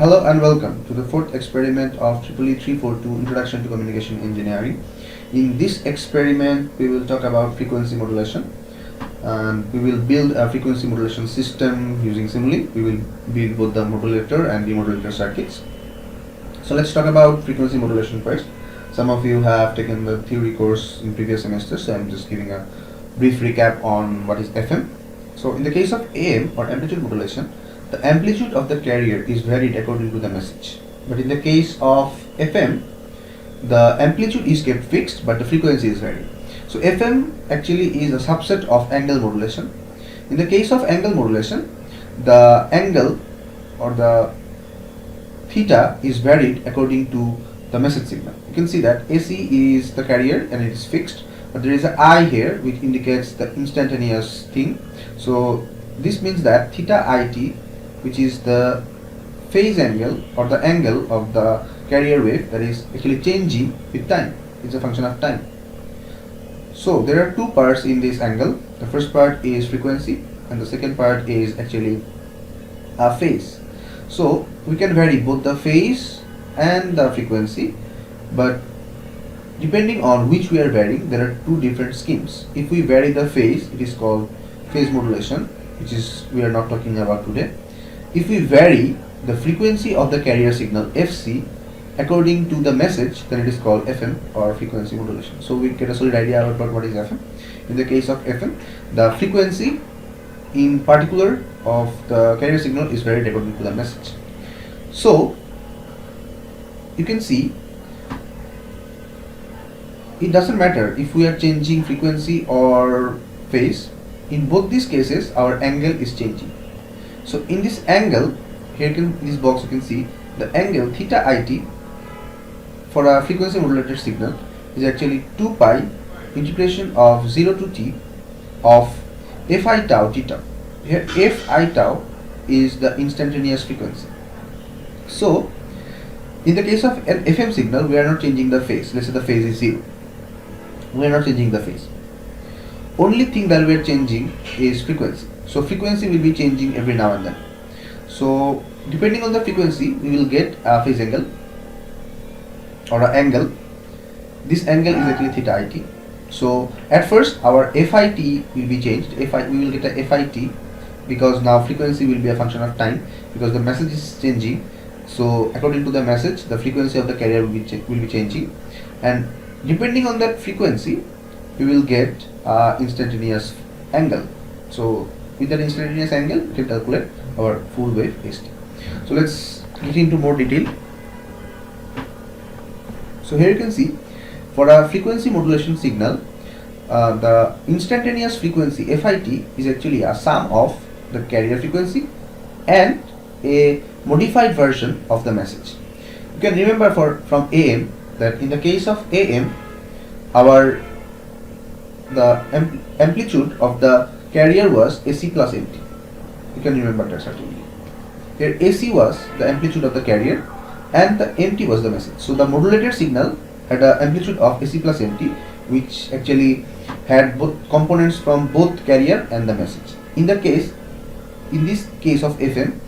Hello and welcome to the fourth experiment of EEE 342 Introduction to Communication Engineering. In this experiment, we will talk about frequency modulation, and we will build a frequency modulation system using Simulink. We will build both the modulator and demodulator circuits. So let's talk about frequency modulation first. Some of you have taken the theory course in previous semesters, so I'm just giving a brief recap on what is FM. So in the case of AM or amplitude modulation, the amplitude of the carrier is varied according to the message. But in the case of FM, the amplitude is kept fixed but the frequency is varied. So FM actually is a subset of angle modulation. In the case of angle modulation, the angle or the theta is varied according to the message signal. You can see that AC is the carrier and it is fixed, but there is an I here which indicates the instantaneous thing. So this means that theta IT, which is the phase angle or the angle of the carrier wave, that is actually changing with time. It's a function of time. So there are two parts in this angle. The first part is frequency and the second part is actually a phase. So we can vary both the phase and the frequency, but depending on which we are varying, there are two different schemes. If we vary the phase, it is called phase modulation, which is we are not talking about today. If we vary the frequency of the carrier signal FC according to the message, then it is called FM or frequency modulation. So we get a solid idea about what is FM. In the case of FM, the frequency in particular of the carrier signal is varied according to the message. So you can see it doesn't matter if we are changing frequency or phase. In both these cases, our angle is changing. So in this angle, here in this box you can see the angle theta IT for a frequency modulated signal is actually 2 pi integration of 0 to t of fi tau theta. Here fi tau is the instantaneous frequency. So in the case of an FM signal, we are not changing the phase. Let's say the phase is 0. We are not changing the phase. Only thing that we are changing is frequency. So frequency will be changing every now and then. So depending on the frequency, we will get a phase angle or an angle. This angle is actually theta IT. So at first our FIT will be changed. We will get a FIT because now frequency will be a function of time because the message is changing. So according to the message, the frequency of the carrier will be changing, and depending on that frequency, we will get instantaneous angle. So with that instantaneous angle, we can calculate our full wave ST. So let's get into more detail. So here you can see for a frequency modulation signal, the instantaneous frequency FIT is actually a sum of the carrier frequency and a modified version of the message. You can remember from AM that in the case of AM, the amplitude of the carrier was AC plus MT. You can remember that certainly. Here AC was the amplitude of the carrier and the MT was the message. So the modulated signal had an amplitude of AC plus MT, which actually had both components from both carrier and the message. In this case of FM,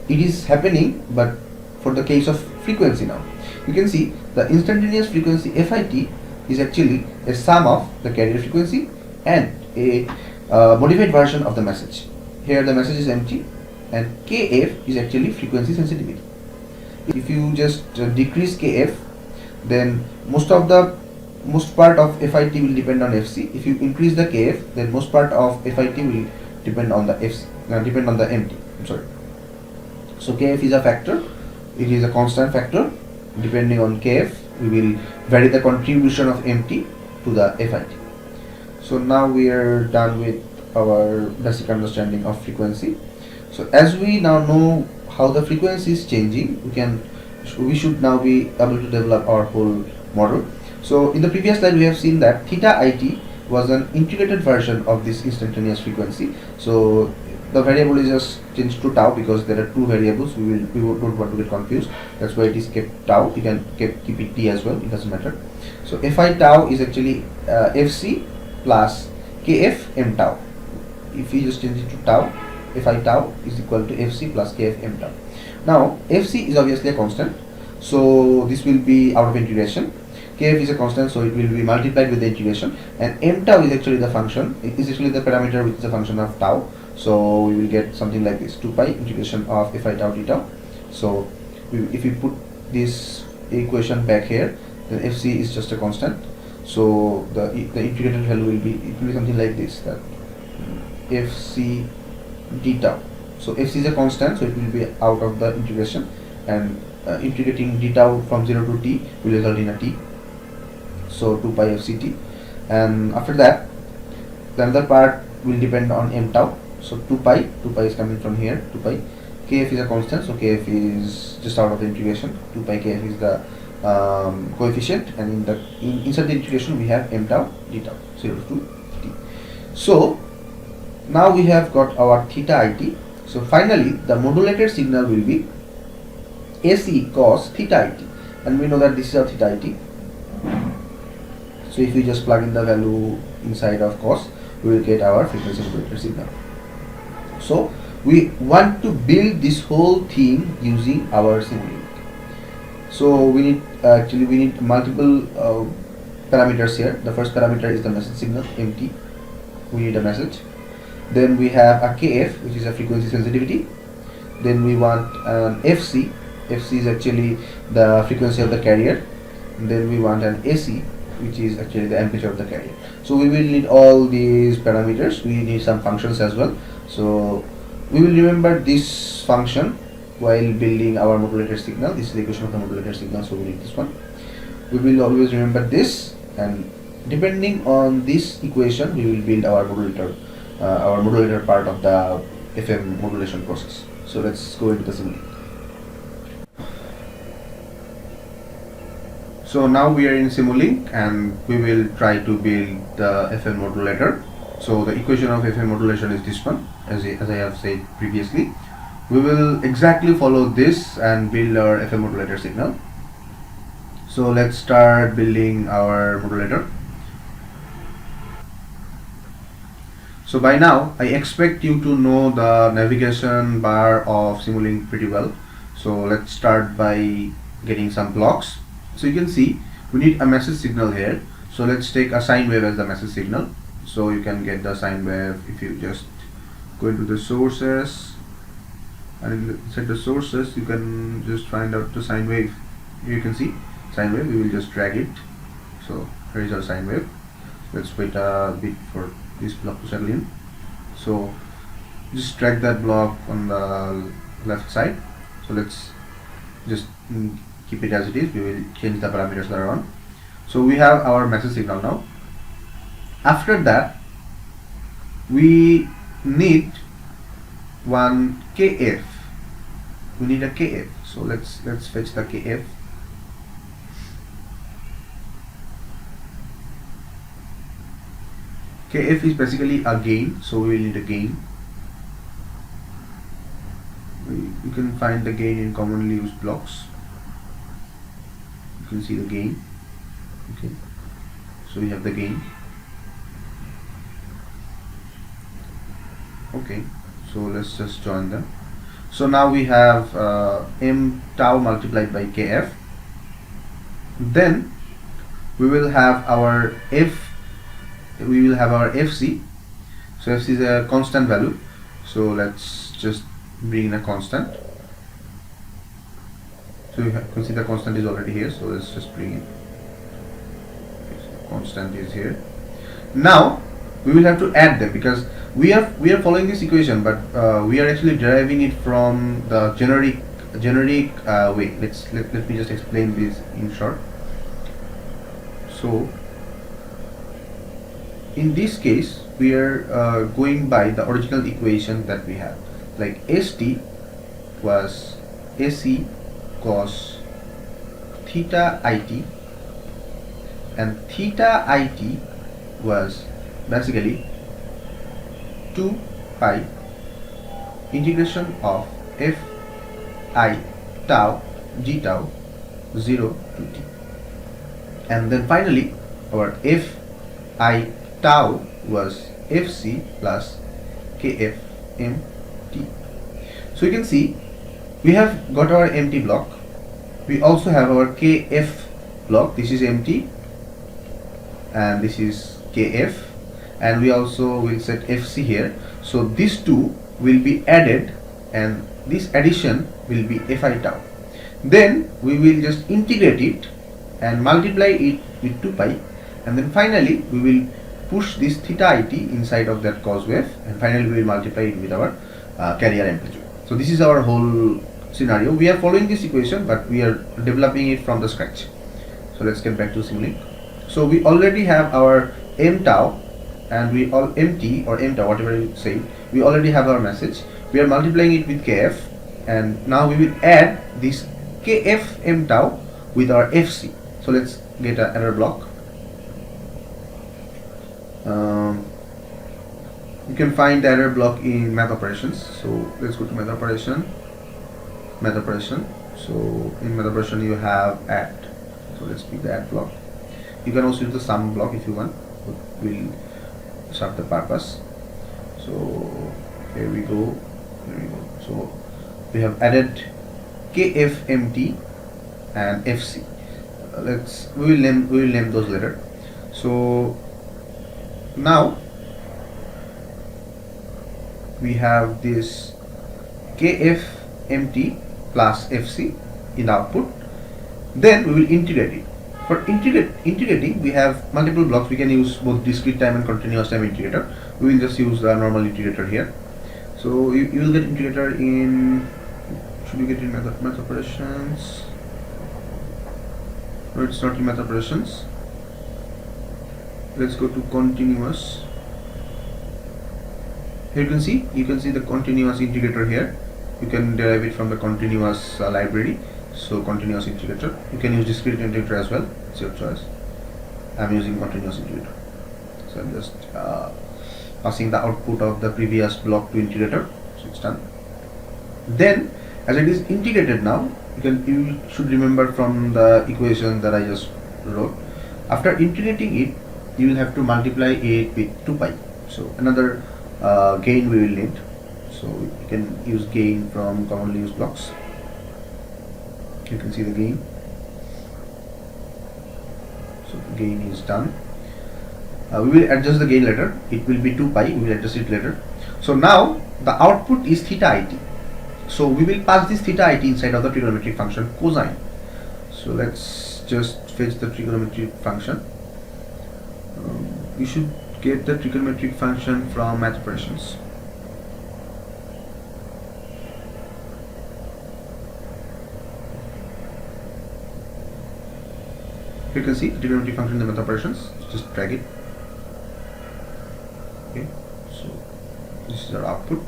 it is happening, but for the case of frequency now, you can see the instantaneous frequency FIT is actually a sum of the carrier frequency and a modified version of the message. Here the message is empty and KF is actually frequency sensitivity. If you just decrease KF, then most part of FIT will depend on FC. If you increase the KF, then most part of FIT will depend on the FC, depend on the MT. I'm sorry. So KF is a factor. It is a constant factor. Depending on KF, we will vary the contribution of MT to the FIT. So now we are done with our basic understanding of frequency. So as we now know how the frequency is changing, we should now be able to develop our whole model. So in the previous slide, we have seen that theta IT was an integrated version of this instantaneous frequency. So the variable is just changed to tau because there are two variables. We don't want to get confused. That's why it is kept tau. You can keep it t as well. It doesn't matter. So Fi tau is actually Fc plus Kf m tau. If we just change it to tau, Fi tau is equal to Fc plus Kf m tau. Now fc is obviously a constant, so this will be out of integration. Kf is a constant, so it will be multiplied with the integration, and m tau is actually the function, it is actually the parameter which is a function of tau. So we will get something like this, 2 pi integration of fi tau d tau. So if we put this equation back here, then fc is just a constant, so the integrated value will be something like this, that fc d tau. So fc is a constant, so it will be out of the integration, and integrating d tau from 0 to t will result in a t, so 2 pi fct. And after that, the another part will depend on m tau, so 2 pi is coming from here, 2 pi. Kf is a constant, so kf is just out of the integration, 2 pi kf is the coefficient, and inside the integration we have m tau d tau, 0 to t. So now we have got our theta it. So finally the modulated signal will be AC cos theta it, and we know that this is our theta it. So if we just plug in the value inside of cos, we will get our frequency modulated signal. So we want to build this whole thing using our Simulink. So we need multiple parameters here. The first parameter is the message signal, MT. We need a message. Then we have a KF, which is a frequency sensitivity. Then we want an FC. FC is actually the frequency of the carrier. And then we want an AC, which is actually the amplitude of the carrier. So we will need all these parameters. We need some functions as well. So we will remember this function while building our modulated signal. This is the equation of the modulated signal, so we need this one. We will always remember this, and depending on this equation, we will build our modulator part of the FM modulation process. So let's go into the Simulink. So now we are in Simulink, and we will try to build the FM modulator. So the equation of FM modulation is this one, as I have said previously. We will exactly follow this and build our FM modulator signal. So let's start building our modulator. So by now, I expect you to know the navigation bar of Simulink pretty well. So let's start by getting some blocks. So you can see we need a message signal here. So let's take a sine wave as the message signal. So you can get the sine wave if you just go into the sources, and inside the sources you can just find out the sine wave. Here you can see sine wave. We will just drag it. So here is our sine wave. Let's wait a bit for this block to settle in. So just drag that block on the left side. So let's just keep it as it is. We will change the parameters later on. So we have our message signal now. After that, we need one KF. We need a KF. So let's fetch the KF. KF is basically a gain, so we will need a gain. You can find the gain in commonly used blocks. You can see the gain. Okay, so we have the gain. Okay, so let's just join them. So now we have m tau multiplied by kf. Then we will have our fc. So fc is a constant value, so let's just bring in a constant. So you can see the constant is already here, so let's just bring in. Okay, so constant is here. Now we will have to add them, because we are following this equation, but we are actually deriving it from the generic way. Let me just explain this in short. So in this case, we are going by the original equation that we have. Like st was AC cos theta it, and theta it was basically 2 pi integration of f I tau g tau 0 to t, and then finally our f I tau was fc plus kf m t. So you can see We have got our empty block. We also have our KF block. This is empty and this is KF, and we also will set FC here. So these two will be added and this addition will be Fi tau. Then we will just integrate it and multiply it with 2 pi, and then finally we will push this theta it inside of that cos wave, and finally we will multiply it with our carrier amplitude. So this is our whole scenario. We are following this equation, but we are developing it from the scratch. So let's get back to Simulink. So we already have our m tau, and we all mt or m tau, whatever you say, we already have our message. We are multiplying it with kf, and now we will add this kf m tau with our fc. So let's get an error block. You can find the error block in math operations. So let's go to math operation. So in math operation you have add. So let's pick the add block. You can also use the sum block if you want, but will serve the purpose. So here we go. So we have added KFMT and FC. We will name those later. So now we have this KFMT plus FC in output. Then we will integrate it. For integrating, we have multiple blocks. We can use both discrete time and continuous time integrator. We will just use the normal integrator here. So you will get integrator in, should we get in math operations? No, it's not in math operations. Let's go to continuous. Here you can see the continuous integrator here. You can derive it from the continuous library. So continuous integrator. You can use discrete integrator as well. It's your choice. I'm using continuous integrator. So I'm just passing the output of the previous block to integrator. So it's done. Then, as it is integrated now, you should remember from the equation that I just wrote. After integrating it, you will have to multiply it with 2 pi. So another gain we will need. So you can use gain from commonly used blocks. You can see the gain. So the gain is done. We will adjust the gain later. It will be 2 pi. We will adjust it later. So now the output is theta it. So we will pass this theta it inside of the trigonometric function cosine. So let's just fetch the trigonometric function. You should get the trigonometric function from math operations. You can see the trigonometric function in the math operations. Just drag it. Okay, so this is our output.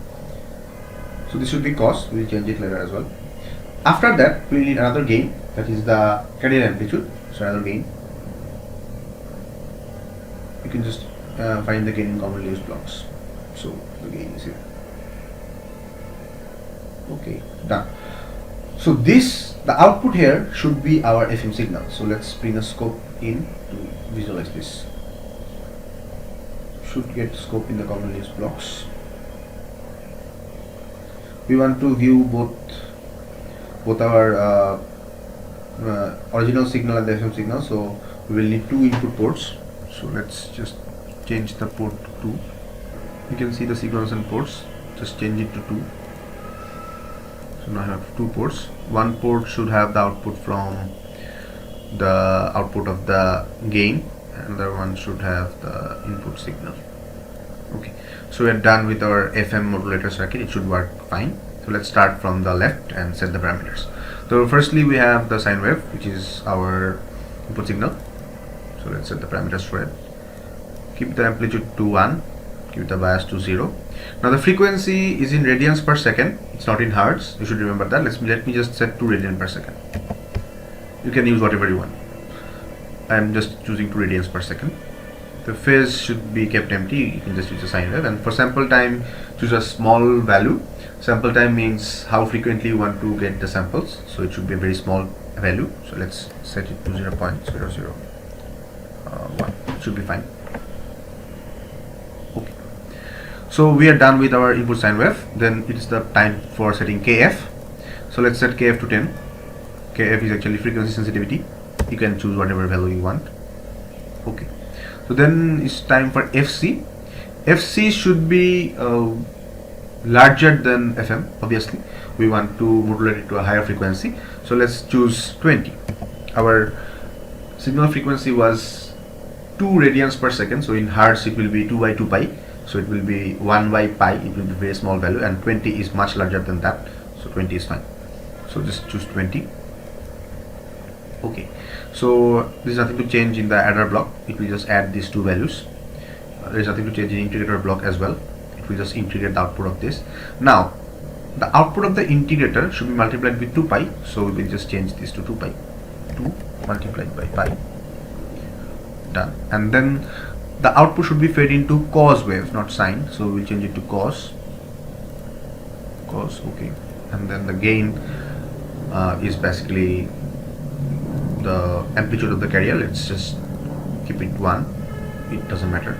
So this should be cos. We will change it later as well. After that, we will need another gain, that is the carrier amplitude. So another gain. You can just find the gain in commonly used blocks. So the gain is here. Okay, done. So the output here should be our FM signal. So let's bring a scope in to visualize this. Should get scope in the commonly used blocks. We want to view both our original signal and the FM signal. So we will need 2 input ports. So let's just change the port to 2. You can see the signals and ports. Just change it to 2. So now I have 2 ports. One port should have the output from the output of the gain, and the other one should have the input signal. Okay, so we are done with our FM modulator circuit. It should work fine. So let's start from the left and set the parameters. So firstly we have the sine wave, which is our input signal. So let's set the parameters for it. Keep the amplitude to 1. Keep the bias to 0. Now the frequency is in radians per second. It's not in hertz. You should remember that. Let me just set 2 radians per second. You can use whatever you want. I am just choosing 2 radians per second. The phase should be kept empty. You can just use a sine wave. And for sample time, choose a small value. Sample time means how frequently you want to get the samples. So it should be a very small value. So let's set it to 0.001. It should be fine. Okay. So we are done with our input sine wave. Then it is the time for setting KF. So let's set KF to 10. KF is actually frequency sensitivity. You can choose whatever value you want. Okay, so then it's time for FC. FC should be larger than FM. Obviously we want to modulate it to a higher frequency, so let's choose 20. Our signal frequency was 2 radians per second, so in hertz it will be 2 by 2 pi, so it will be 1 by pi. It will be very small value, and 20 is much larger than that, so 20 is fine. So just choose 20. Okay, so there is nothing to change in the adder block. It will just add these two values. There is nothing to change in integrator block as well. It will just integrate the output of this. Now the output of the integrator should be multiplied with 2 pi, so we will just change this to 2 pi. 2 multiplied by pi. Done. And then the output should be fed into cos wave, not sine, so we will change it to cos. Okay, and then the gain is basically the amplitude of the carrier. Let's just keep it 1. It doesn't matter,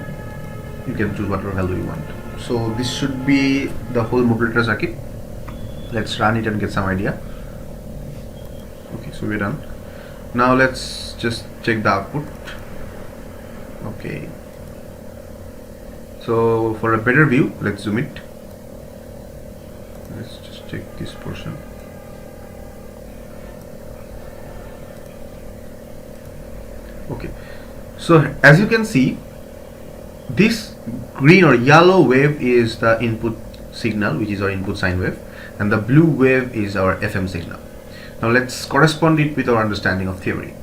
you can choose whatever value you want. So this should be the whole modulator circuit. Let's run it and get some idea. Okay, so we're done. Now let's just check the output. Okay, so for a better view, let's zoom it. Let's just check this portion. Okay, so as you can see, this green or yellow wave is the input signal, which is our input sine wave, and the blue wave is our FM signal. Now let's correspond it with our understanding of theory.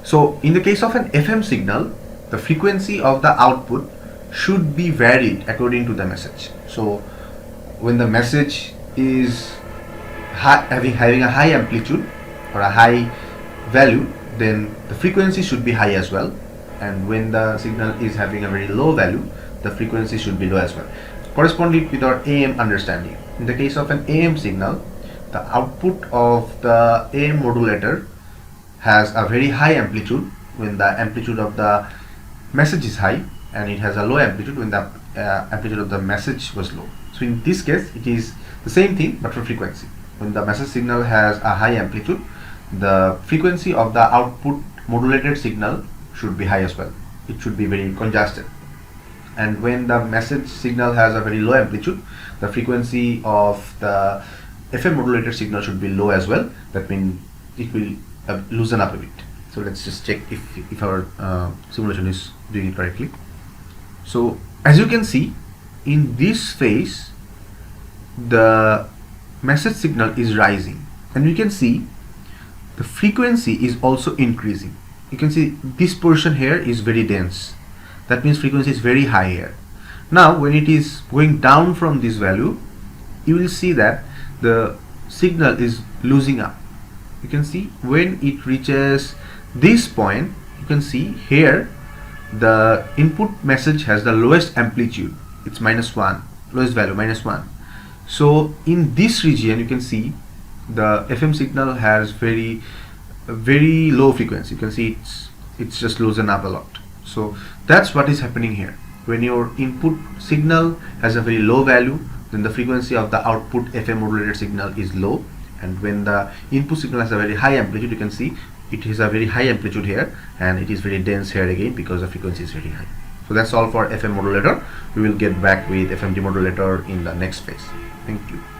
So in the case of an FM signal, the frequency of the output should be varied according to the message. So when the message is having a high amplitude or a high value, then the frequency should be high as well, and when the signal is having a very low value, the frequency should be low as well. Correspond it with our AM understanding. In the case of an AM signal, the output of the AM modulator has a very high amplitude when the amplitude of the message is high, and it has a low amplitude when the amplitude of the message was low. So in this case it is the same thing but for frequency. When the message signal has a high amplitude, the frequency of the output modulated signal should be high as well. It should be very congested. And when the message signal has a very low amplitude, the frequency of the FM modulated signal should be low as well. That means it will loosen up a bit. So let's just check if our simulation is doing it correctly. So as you can see, in this phase the message signal is rising, and we can see the frequency is also increasing. You can see this portion here is very dense. That means frequency is very high here. Now when it is going down from this value, you will see that the signal is losing up. You can see when it reaches this point, you can see here the input message has the lowest amplitude. It's -1, lowest value -1. So in this region you can see the FM signal has very low frequency. You can see it's just loosen up a lot. So that's what is happening here. When your input signal has a very low value, then the frequency of the output FM modulated signal is low, and when the input signal has a very high amplitude, you can see it is a very high amplitude here, and it is very dense here again because the frequency is very high. So that's all for FM modulator. We will get back with FM demodulator in the next phase. Thank you.